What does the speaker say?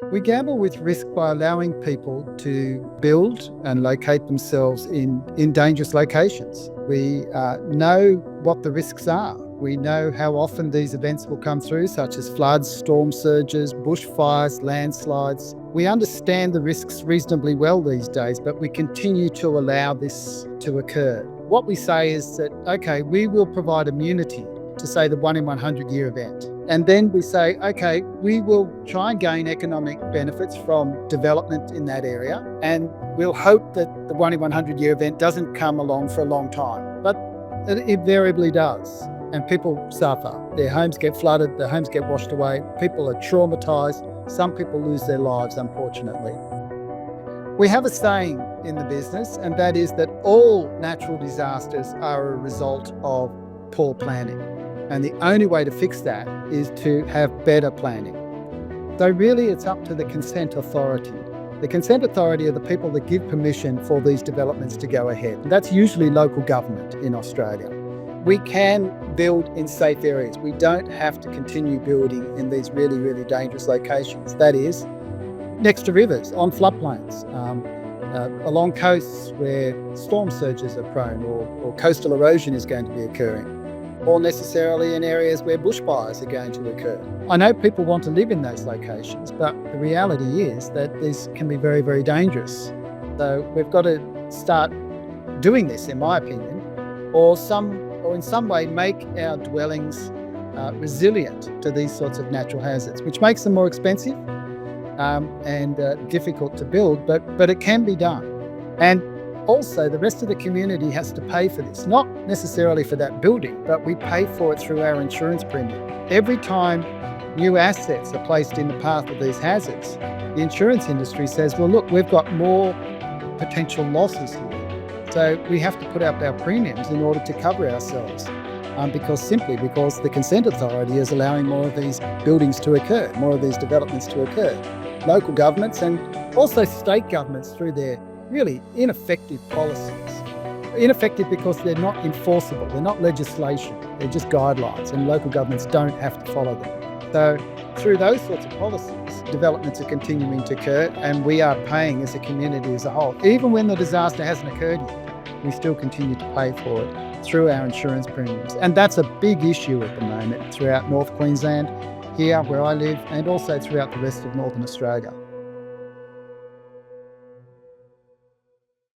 We gamble with risk by allowing people to build and locate themselves in dangerous locations. We know what the risks are. We know how often these events will come through, such as floods, storm surges, bushfires, landslides. We understand the risks reasonably well these days, but we continue to allow this to occur. What we say is that, okay, we will provide immunity to, say, the 1 in 100 year event. And then we say, okay, we will try and gain economic benefits from development in that area. And we'll hope that the 1 in 100 year event doesn't come along for a long time. But it invariably does. And people suffer. Their homes get flooded, their homes get washed away. People are traumatized. Some people lose their lives, unfortunately. We have a saying in the business, and that is that all natural disasters are a result of poor planning. And the only way to fix that is to have better planning. So really it's up to the consent authority. The consent authority are the people that give permission for these developments to go ahead. And that's usually local government in Australia. We can build in safe areas. We don't have to continue building in these really, really dangerous locations. That is, next to rivers, on floodplains, along coasts where storm surges are prone or coastal erosion is going to be occurring, or necessarily in areas where bushfires are going to occur. I know people want to live in those locations, but the reality is that these can be very, very dangerous. So we've got to start doing this, in my opinion, or in some way make our dwellings resilient to these sorts of natural hazards, which makes them more expensive and difficult to build, but it can be done. And also, the rest of the community has to pay for this, not necessarily for that building, but we pay for it through our insurance premium. Every time new assets are placed in the path of these hazards, the insurance industry says, well, look, we've got more potential losses here. So we have to put up our premiums in order to cover ourselves, because the consent authority is allowing more of these buildings to occur, more of these developments to occur. Local governments and also state governments through their really ineffective policies. Ineffective because they're not enforceable, they're not legislation, they're just guidelines, and local governments don't have to follow them. So through those sorts of policies, developments are continuing to occur, and we are paying as a community as a whole. Even when the disaster hasn't occurred yet, we still continue to pay for it through our insurance premiums. And that's a big issue at the moment throughout North Queensland, here where I live, and also throughout the rest of Northern Australia.